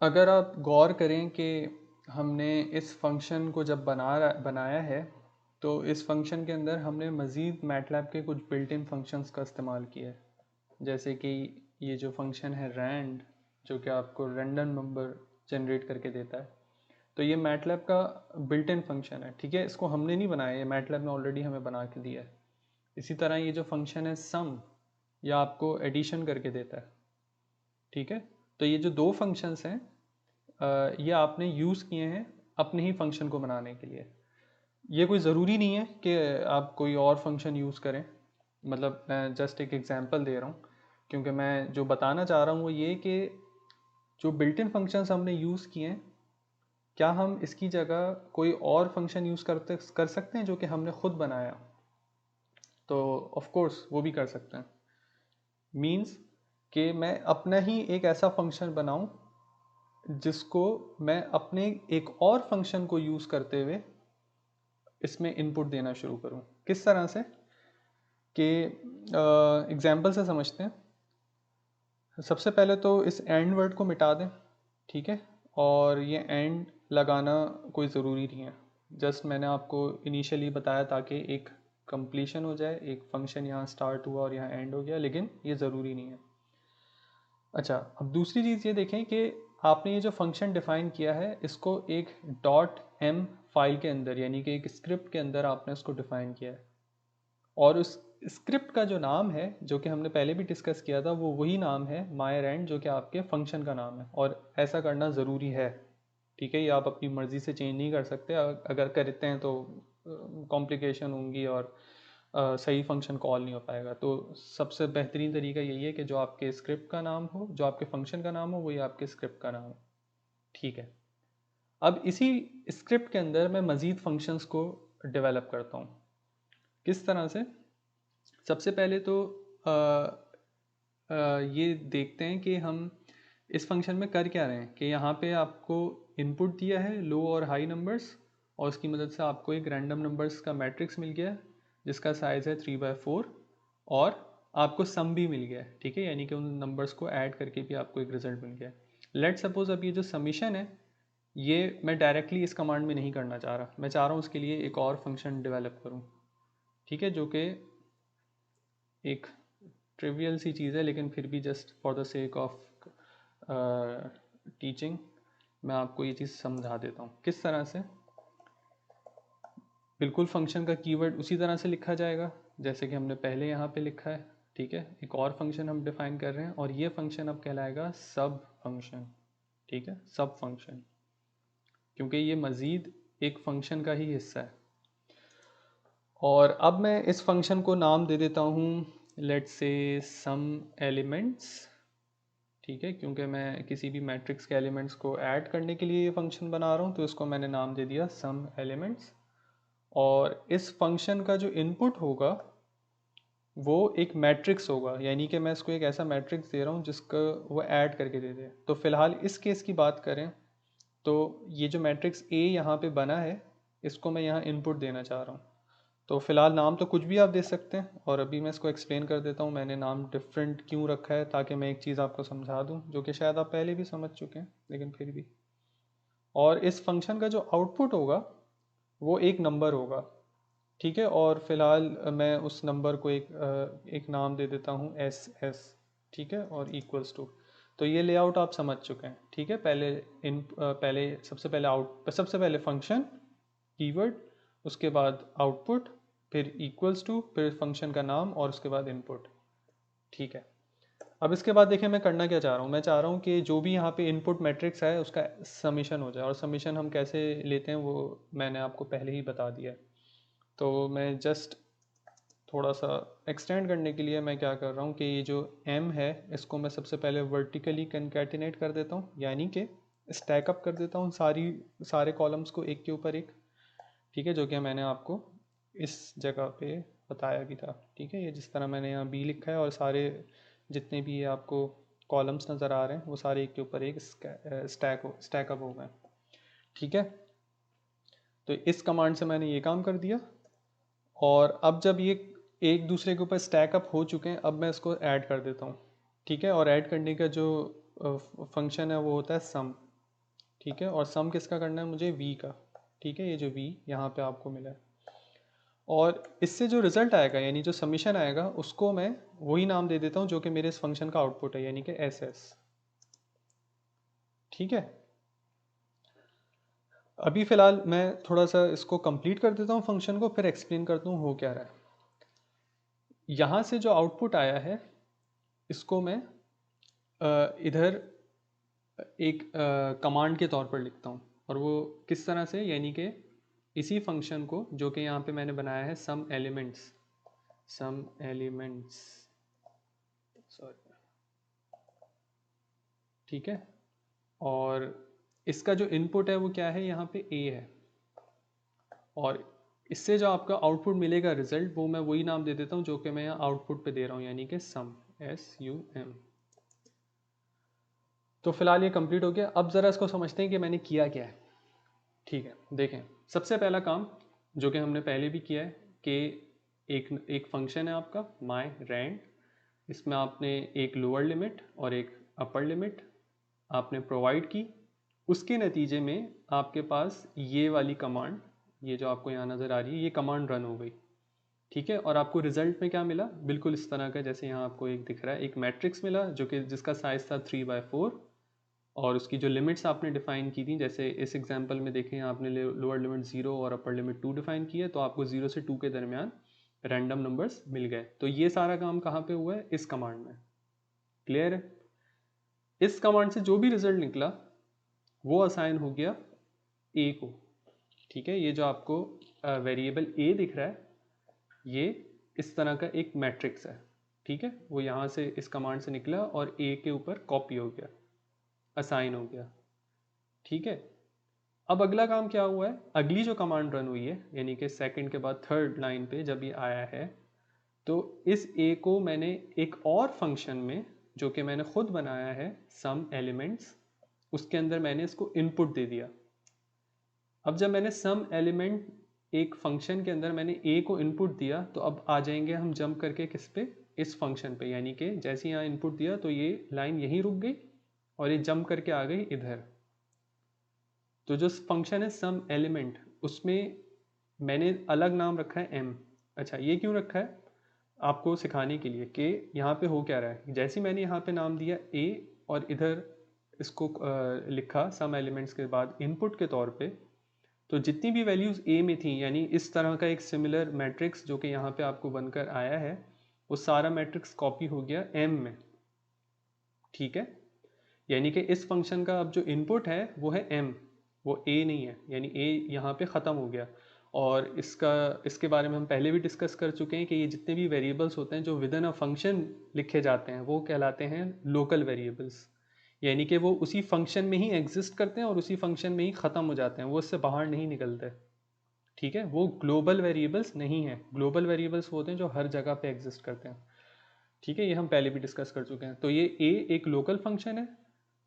अगर आप गौर करें कि हमने इस फंक्शन को जब बनाया है, तो इस फंक्शन के अंदर हमने मज़ीद मैटलैब के कुछ बिल्ट इन फंक्शंस का इस्तेमाल किया है। जैसे कि ये जो फंक्शन है रैंड, जो कि आपको रैंडम नंबर जनरेट करके देता है, तो ये मैटलैब का बिल्ट इन फंक्शन है। ठीक है, इसको हमने नहीं बनाया, ये मैटलैब ने ऑलरेडी हमें बना के दिया है। इसी तरह ये जो फंक्शन है सम, ये आपको एडिशन करके देता है। ठीक है, तो ये जो दो फंक्शंस हैं, ये आपने यूज़ किए हैं अपने ही फंक्शन को बनाने के लिए। ये कोई ज़रूरी नहीं है कि आप कोई और फंक्शन यूज़ करें। मतलब मैं जस्ट एक एग्जांपल दे रहा हूँ, क्योंकि मैं जो बताना चाह रहा हूँ वो ये कि जो बिल्ट इन फंक्शंस हमने यूज़ किए हैं, क्या हम इसकी जगह कोई और फंक्शन यूज़ कर सकते हैं जो कि हमने खुद बनाया? तो ऑफ कोर्स वो भी कर सकते हैं। मीन्स कि मैं अपना ही एक ऐसा फंक्शन बनाऊं जिसको मैं अपने एक और फंक्शन को यूज़ करते हुए इसमें इनपुट देना शुरू करूं। किस तरह से कि एग्जाम्पल से समझते हैं। सबसे पहले तो इस एंड वर्ड को मिटा दें। ठीक है, और ये एंड लगाना कोई ज़रूरी नहीं है। जस्ट मैंने आपको इनिशियली बताया ताकि एक कंप्लीशन हो जाए, एक फंक्शन यहाँ स्टार्ट हुआ और यहाँ एंड हो गया, लेकिन ये ज़रूरी नहीं है। अच्छा, अब दूसरी चीज़ ये देखें कि आपने ये जो फंक्शन डिफाइन किया है, इसको एक डॉट एम फाइल के अंदर, यानी कि एक स्क्रिप्ट के अंदर आपने इसको डिफाइन किया है। और उस स्क्रिप्ट का जो नाम है, जो कि हमने पहले भी डिस्कस किया था, वो वही नाम है मायरैंड, जो कि आपके फंक्शन का नाम है। और ऐसा करना ज़रूरी है। ठीक है, ये आप अपनी मर्ज़ी से चेंज नहीं कर सकते। अगर करते हैं तो कॉम्प्लिकेशन होंगी और सही फंक्शन कॉल नहीं हो पाएगा। तो सबसे बेहतरीन तरीका यही है कि जो आपके स्क्रिप्ट का नाम हो, जो आपके फंक्शन का नाम हो, वही आपके स्क्रिप्ट का नाम हो। ठीक है, अब इसी स्क्रिप्ट के अंदर मैं मज़ीद फंक्शंस को डेवलप करता हूँ। किस तरह से? सबसे पहले तो ये देखते हैं कि हम इस फंक्शन में कर क्या रहे हैं। कि यहाँ पे आपको इनपुट दिया है लो और हाई नंबर्स, और उसकी मदद से आपको एक रैंडम नंबर्स का मैट्रिक्स मिल गया है जिसका साइज़ है 3/4, और आपको सम भी मिल गया है। ठीक है, यानी कि उन नंबर्स को ऐड करके भी आपको एक रिजल्ट मिल गया है। लेट सपोज अब ये जो समीशन है, ये मैं डायरेक्टली इस कमांड में नहीं करना चाह रहा। मैं चाह रहा हूँ उसके लिए एक और फंक्शन डेवलप करूँ। ठीक है, जो कि एक ट्रिवियल सी चीज़ है, लेकिन फिर भी just for the sake of teaching मैं आपको ये चीज़ समझा देता हूँ। किस तरह से? बिल्कुल फंक्शन का कीवर्ड उसी तरह से लिखा जाएगा जैसे कि हमने पहले यहाँ पे लिखा है। ठीक है, एक और फंक्शन हम डिफाइन कर रहे हैं, और ये फंक्शन अब कहलाएगा सब फंक्शन। ठीक है, सब फंक्शन, क्योंकि ये मज़ीद एक फंक्शन का ही हिस्सा है। और अब मैं इस फंक्शन को नाम दे देता हूँ, लेट्स से सम एलिमेंट्स। ठीक है, क्योंकि मैं किसी भी मैट्रिक्स के एलिमेंट्स को ऐड करने के लिए ये फंक्शन बना रहा हूँ, तो इसको मैंने नाम दे दिया सम एलिमेंट्स। और इस फंक्शन का जो इनपुट होगा वो एक मैट्रिक्स होगा, यानी कि मैं इसको एक ऐसा मैट्रिक्स दे रहा हूँ जिसका वो ऐड करके दे दे। तो फिलहाल इस केस की बात करें तो ये जो मैट्रिक्स ए यहाँ पे बना है, इसको मैं यहाँ इनपुट देना चाह रहा हूँ। तो फिलहाल नाम तो कुछ भी आप दे सकते हैं, और अभी मैं इसको एक्सप्लेन कर देता हूँ मैंने नाम डिफरेंट क्यों रखा है, ताकि मैं एक चीज़ आपको समझा दूँ जो कि शायद आप पहले भी समझ चुके हैं, लेकिन फिर भी। और इस फंक्शन का जो आउटपुट होगा वो एक नंबर होगा। ठीक है, और फिलहाल मैं उस नंबर को एक नाम दे देता हूँ एस एस। ठीक है, और इक्वल्स टू। तो ये लेआउट आप समझ चुके हैं। ठीक है, पहले सबसे पहले फंक्शन कीवर्ड, उसके बाद आउटपुट, फिर इक्वल्स टू, फिर फंक्शन का नाम, और उसके बाद इनपुट। ठीक है, अब इसके बाद देखिए मैं करना क्या चाह रहा हूँ। मैं चाह रहा हूँ कि जो भी यहाँ पे इनपुट मैट्रिक्स है उसका समीशन हो जाए, और समीशन हम कैसे लेते हैं वो मैंने आपको पहले ही बता दिया है। तो मैं जस्ट थोड़ा सा एक्सटेंड करने के लिए मैं क्या कर रहा हूँ कि ये जो m है इसको मैं सबसे पहले वर्टिकली कंकैटिनेट कर देता हूँ, यानी कि स्टैकअप कर देता हूँ सारे कॉलम्स को एक के ऊपर एक। ठीक है, जो कि मैंने आपको इस जगह पे बताया भी था। ठीक है, ये जिस तरह मैंने यहाँ b लिखा है, और सारे जितने भी ये आपको कॉलम्स नज़र आ रहे हैं वो सारे एक के ऊपर एक स्टैकअप हो गए। ठीक है, तो इस कमांड से मैंने ये काम कर दिया। और अब जब ये एक दूसरे के ऊपर स्टैक अप हो चुके हैं, अब मैं इसको ऐड कर देता हूँ। ठीक है, और ऐड करने का जो फंक्शन है वो होता है सम। ठीक है, और सम किसका करना है मुझे, v का। ठीक है, ये जो v यहाँ पे आपको मिला है, और इससे जो रिजल्ट आएगा यानी जो समीशन आएगा उसको मैं वही नाम दे देता हूँ जो कि मेरे इस फंक्शन का आउटपुट है, यानी कि एस एस। ठीक है, अभी फिलहाल मैं थोड़ा सा इसको कंप्लीट कर देता हूँ फंक्शन को, फिर एक्सप्लेन करता हूँ हो क्या रहा है। यहाँ से जो आउटपुट आया है इसको मैं इधर एक कमांड के तौर पर लिखता हूँ, और वो किस तरह से, यानी कि इसी फंक्शन को जो कि यहाँ पे मैंने बनाया है सम एलिमेंट्स, सॉरी, ठीक है, और इसका जो इनपुट है वो क्या है, यहाँ पे a है, और इससे जो आपका आउटपुट मिलेगा रिजल्ट, वो मैं वही नाम दे देता हूँ जो कि मैं यहाँ आउटपुट पे दे रहा हूँ, यानी कि सम, SUM। तो फिलहाल ये कंप्लीट हो गया। अब ज़रा इसको समझते हैं कि मैंने किया क्या है। ठीक है, देखें, सबसे पहला काम जो कि हमने पहले भी किया है कि एक फंक्शन है आपका माई रैंड, इसमें आपने एक लोअर लिमिट और एक अपर लिमिट आपने प्रोवाइड की, उसके नतीजे में आपके पास ये वाली कमांड, ये जो आपको यहाँ नज़र आ रही है, ये कमांड रन हो गई। ठीक है, और आपको रिजल्ट में क्या मिला, बिल्कुल इस तरह का जैसे यहाँ आपको एक दिख रहा है, एक मैट्रिक्स मिला जो कि जिसका साइज था 3/4, और उसकी जो लिमिट्स आपने डिफाइन की थी, जैसे इस एग्जांपल में देखें आपने लोअर लिमिट 0 और अपर लिमिट 2 डिफाइन की है, तो आपको 0 से 2 के दरमियान रैंडम नंबर्स मिल गए। तो ये सारा काम कहाँ पे हुआ है, इस कमांड में। क्लियर है, इस कमांड से जो भी रिजल्ट निकला वो असाइन हो गया ए को। ठीक है, ये जो आपको वेरिएबल ए दिख रहा है, ये इस तरह का एक मैट्रिक्स है। ठीक है, वो यहाँ से इस कमांड से निकला और ए के ऊपर कॉपी हो गया, असाइन हो गया। ठीक है, अब अगला काम क्या हुआ है, अगली जो कमांड रन हुई है, यानी कि सेकंड के बाद थर्ड लाइन पे जब ये आया है, तो इस ए को मैंने एक और फंक्शन में जो कि मैंने खुद बनाया है सम एलिमेंट्स, उसके अंदर मैंने इसको इनपुट दे दिया। अब जब मैंने सम एलिमेंट एक फंक्शन के अंदर मैंने ए को इनपुट दिया, तो अब आ जाएंगे हम जंप करके किस पे, इस फंक्शन पे, यानी कि जैसे यहाँ इनपुट दिया तो ये लाइन यहीं रुक गई और ये जंप करके आ गई इधर। तो जो फंक्शन है सम एलिमेंट, उसमें मैंने अलग नाम रखा है m। अच्छा, ये क्यों रखा है, आपको सिखाने के लिए कि यहाँ पे हो क्या रहा है। जैसे मैंने यहाँ पे नाम दिया a और इधर इसको लिखा सम एलिमेंट्स के बाद इनपुट के तौर पे, तो जितनी भी वैल्यूज़ a में थी, यानी इस तरह का एक सिमिलर मैट्रिक्स जो कि यहाँ पे आपको बनकर आया है, वो सारा मैट्रिक्स कॉपी हो गया m में। ठीक है, यानी कि इस फंक्शन का अब जो इनपुट है वो है m, वो a नहीं है, यानी a यहाँ पे ख़त्म हो गया। और इसके बारे में हम पहले भी डिस्कस कर चुके हैं कि ये जितने भी वेरिएबल्स होते हैं जो विद इन अ फंक्शन लिखे जाते हैं, वो कहलाते हैं लोकल वेरिएबल्स, यानी कि वो उसी फंक्शन में ही एग्जिस्ट करते हैं और उसी फंक्शन में ही ख़त्म हो जाते हैं, वो इससे बाहर नहीं निकलते। ठीक है, वो ग्लोबल वेरिएबल्स नहीं है। ग्लोबल वेरिएबल्स होते हैं जो हर जगह पे एग्जिस्ट करते हैं। ठीक है, ये हम पहले भी डिस्कस कर चुके हैं। तो ये a एक लोकल फंक्शन है,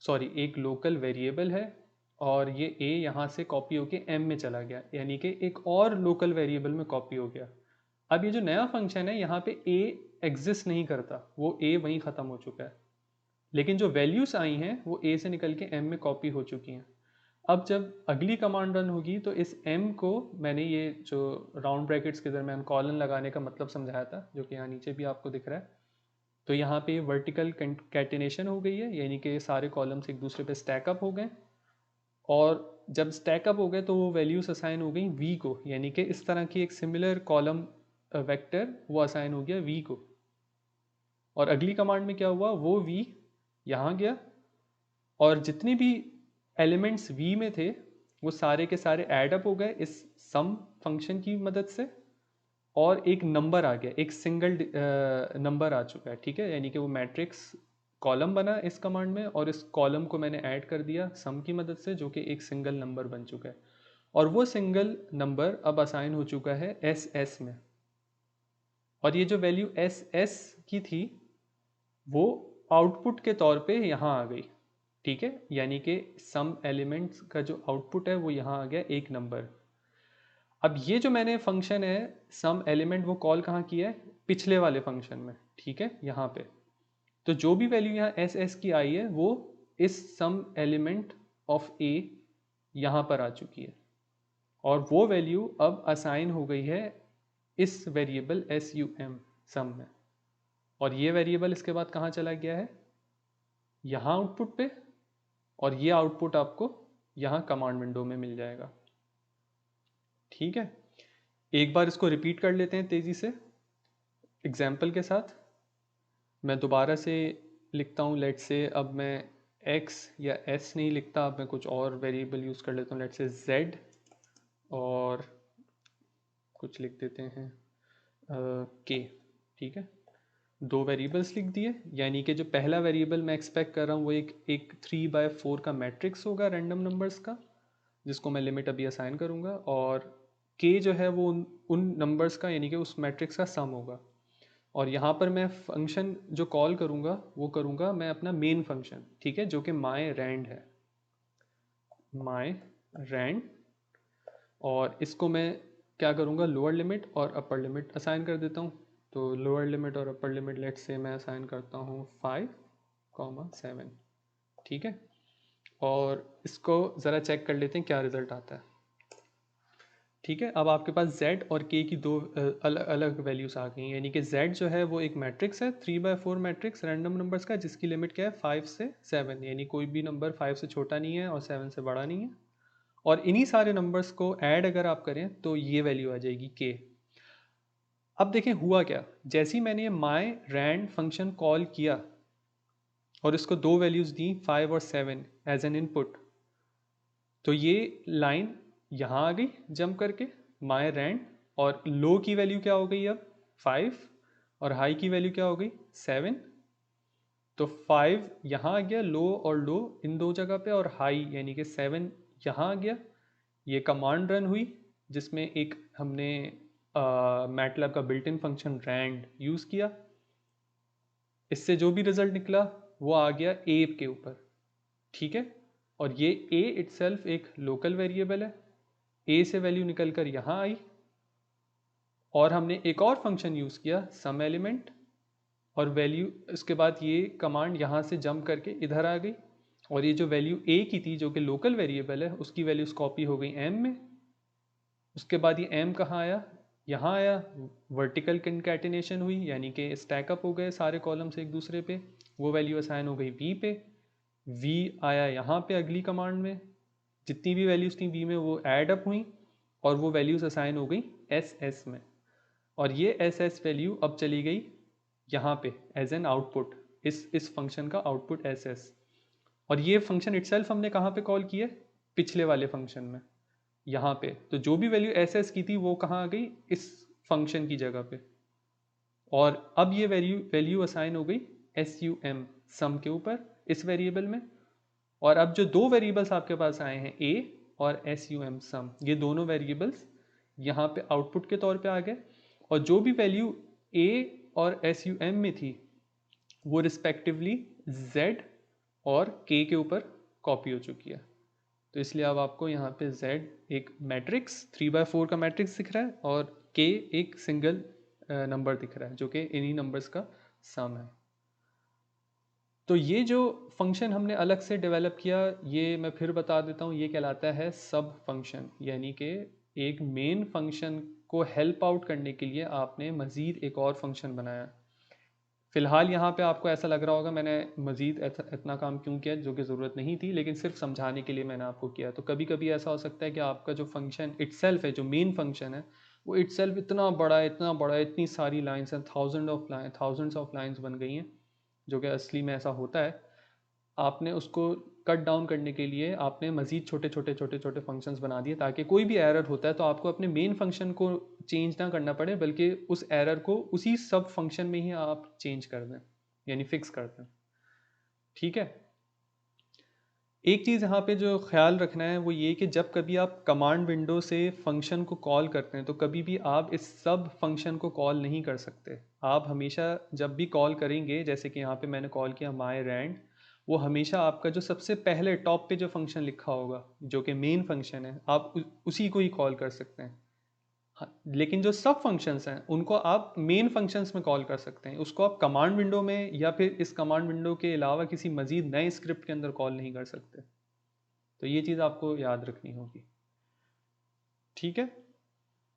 सॉरी एक लोकल वेरिएबल है, और ये a यहाँ से कॉपी होके m में चला गया, यानी कि एक और लोकल वेरिएबल में कॉपी हो गया। अब ये जो नया फंक्शन है यहाँ पे a एग्जिस्ट नहीं करता, वो a वहीं ख़त्म हो चुका है, लेकिन जो वैल्यूज़ आई हैं वो a से निकल के m में कॉपी हो चुकी हैं। अब जब अगली कमांड रन होगी तो इस m को, मैंने ये जो राउंड ब्रैकेट्स के दरमियान कॉलन लगाने का मतलब समझाया था, जो कि यहाँ नीचे भी आपको दिख रहा है, तो यहाँ पे वर्टिकल कैटिनेशन हो गई है, यानी कि सारे कॉलम्स एक दूसरे पे स्टैकअप हो गए, और जब स्टैकअप हो गए तो वो वैल्यूज असाइन हो गई v को, यानी कि इस तरह की एक सिमिलर कॉलम वेक्टर वो असाइन हो गया v को। और अगली कमांड में क्या हुआ, वो v यहाँ गया, और जितने भी एलिमेंट्स v में थे वो सारे के सारे ऐड अप हो गए इस सम फंक्शन की मदद से, और एक नंबर आ गया, एक सिंगल नंबर आ चुका है। ठीक है, यानी कि वो मैट्रिक्स कॉलम बना इस कमांड में, और इस कॉलम को मैंने ऐड कर दिया सम की मदद से, जो कि एक सिंगल नंबर बन चुका है, और वो सिंगल नंबर अब असाइन हो चुका है एस एस में। और ये जो वैल्यू एस एस की थी वो आउटपुट के तौर पे यहाँ आ गई। ठीक है, यानी कि सम एलिमेंट्स का जो आउटपुट है वो यहाँ आ गया एक नंबर। अब ये जो मैंने फंक्शन है सम एलिमेंट, वो कॉल कहाँ किया है, पिछले वाले फंक्शन में। ठीक है, यहाँ पे तो जो भी वैल्यू यहाँ एस एस की आई है वो इस सम एलिमेंट ऑफ ए यहाँ पर आ चुकी है और वो वैल्यू अब असाइन हो गई है इस वेरिएबल sum सम में, और ये वेरिएबल इसके बाद कहाँ चला गया है, यहाँ आउटपुट पे, और ये आउटपुट आपको यहाँ कमांड विंडो में मिल जाएगा। ठीक है, एक बार इसको रिपीट कर लेते हैं तेजी से एग्जाम्पल के साथ। मैं दोबारा से लिखता हूँ, लेट से अब मैं x या s नहीं लिखता, अब मैं कुछ और वेरिएबल यूज़ कर लेता हूँ, लेट से z, और कुछ लिख देते हैं k। ठीक है, दो वेरिएबल्स लिख दिए, यानी कि जो पहला वेरिएबल मैं एक्सपेक्ट कर रहा हूँ वो एक 3/4 का मैट्रिक्स होगा रैंडम नंबर्स का, जिसको मैं लिमिट अभी असाइन करूँगा, और k जो है वो उन नंबर्स का यानी कि उस मैट्रिक्स का सम होगा। और यहाँ पर मैं फंक्शन जो कॉल करूँगा वो करूँगा मैं अपना मेन फंक्शन, ठीक है, जो कि माई रैंड है, माई रैंड, और इसको मैं क्या करूँगा, लोअर लिमिट और अपर लिमिट असाइन कर देता हूँ। तो लोअर लिमिट और अपर लिमिट लेट से मैं असाइन करता हूँ 5,7। ठीक है, और इसको ज़रा चेक कर लेते हैं क्या रिज़ल्ट आता है। ठीक है, अब आपके पास z और k की दो अलग अलग वैल्यूज़ आ गई, यानी कि z जो है वो एक मैट्रिक्स है 3/4 मैट्रिक्स रैंडम नंबर्स का, जिसकी लिमिट क्या है 5 से 7, यानी कोई भी नंबर 5 से छोटा नहीं है और 7 से बड़ा नहीं है। और इन्हीं सारे नंबर्स को ऐड अगर आप करें तो ये वैल्यू आ जाएगी k। अब देखें हुआ क्या, जैसे ही मैंने ये माई रैंड फंक्शन कॉल किया और इसको दो वैल्यूज़ दी 5 और 7 एज एन इनपुट, तो ये लाइन यहाँ आ गई जंप करके माई रैंड, और लो की वैल्यू क्या हो गई अब 5, और हाई की वैल्यू क्या हो गई 7। तो 5 यहाँ आ गया लो और लो इन दो जगह पे, और हाई यानी कि 7 यहाँ आ गया। ये कमांड रन हुई जिसमें एक हमने मैटलैब का built in function rand use किया, इससे जो भी रिजल्ट निकला वो आ गया ए के ऊपर। ठीक है, और ये ए इटसेल्फ एक लोकल वेरिएबल है, ए से वैल्यू निकल कर यहाँ आई, और हमने एक और फंक्शन यूज़ किया सम एलिमेंट, और वैल्यू इसके बाद ये कमांड यहाँ से जंप करके इधर आ गई, और ये जो वैल्यू ए की थी जो कि लोकल वेरिएबल है उसकी वैल्यूज कॉपी हो गई एम में। उसके बाद ये एम कहाँ आया, यहाँ आया, वर्टिकल कंकैटिनेशन हुई यानी कि स्टैकअप हो गए सारे कॉलम्स एक दूसरे पे, वो वैल्यू असाइन हो गई वी पे, वी आया यहाँ पे अगली कमांड में, जितनी भी वैल्यूज़ थी वी में वो ऐड अप हुई और वो वैल्यूज़ असाइन हो गई एस एस में, और ये एस एस वैल्यू अब चली गई यहाँ पे एज एन आउटपुट, इस फंक्शन का आउटपुट एस एस। और ये फंक्शन इटसेल्फ हमने कहाँ पे कॉल किया, पिछले वाले फंक्शन में यहाँ पे, तो जो भी वैल्यू एस एस की थी वो कहाँ आ गई इस फंक्शन की जगह पे, और अब ये वैल्यू वैल्यू असाइन हो गई एस यू एम सम के ऊपर इस वेरिएबल में। और अब जो दो वेरिएबल्स आपके पास आए हैं ए और एस यू एम सम, ये दोनों वेरिएबल्स यहाँ पे आउटपुट के तौर पे आ गए, और जो भी वैल्यू ए और एस यू एम में थी वो रिस्पेक्टिवली z और k के ऊपर कॉपी हो चुकी है। तो इसलिए अब आपको यहाँ पे z एक मैट्रिक्स 3/4 का मैट्रिक्स दिख रहा है और k एक सिंगल नंबर दिख रहा है जो कि इन्हीं नंबर्स का सम है। तो ये जो फंक्शन हमने अलग से डेवलप किया, ये मैं फिर बता देता हूँ, ये कहलाता है सब फंक्शन, यानी कि एक मेन फंक्शन को हेल्प आउट करने के लिए आपने मज़ीद एक और फंक्शन बनाया। फ़िलहाल यहाँ पे आपको ऐसा लग रहा होगा मैंने मज़ीद इतना काम क्यों किया जो कि ज़रूरत नहीं थी, लेकिन सिर्फ समझाने के लिए मैंने आपको किया। तो कभी कभी ऐसा हो सकता है कि आपका जो फंक्शन इटसेल्फ है, जो मेन फंक्शन है, वो इटसेल्फ इतना बड़ा है, इतना बड़ा है, इतनी सारी लाइन्स हैं, थाउजेंड्स ऑफ लाइन्स बन गई हैं, जो कि असली में ऐसा होता है। आपने उसको कट डाउन करने के लिए आपने मज़ीद छोटे छोटे छोटे छोटे फंक्शंस बना दिए, ताकि कोई भी एरर होता है तो आपको अपने मेन फंक्शन को चेंज ना करना पड़े, बल्कि उस एरर को उसी सब फंक्शन में ही आप चेंज कर दें, यानी फिक्स कर दें। ठीक है, एक चीज़ यहाँ पे जो ख्याल रखना है वो ये कि जब कभी आप कमांड विंडो से फंक्शन को कॉल करते हैं तो कभी भी आप इस सब फंक्शन को कॉल नहीं कर सकते। आप हमेशा जब भी कॉल करेंगे, जैसे कि यहाँ पे मैंने कॉल किया माई रैंड, वो हमेशा आपका जो सबसे पहले टॉप पे जो फंक्शन लिखा होगा जो कि मेन फंक्शन है, आप उसी को ही कॉल कर सकते हैं। हाँ, लेकिन जो सब फंक्शंस हैं उनको आप मेन फंक्शंस में कॉल कर सकते हैं, उसको आप कमांड विंडो में या फिर इस कमांड विंडो के अलावा किसी मजीद नए स्क्रिप्ट के अंदर कॉल नहीं कर सकते। तो ये चीज़ आपको याद रखनी होगी। ठीक है।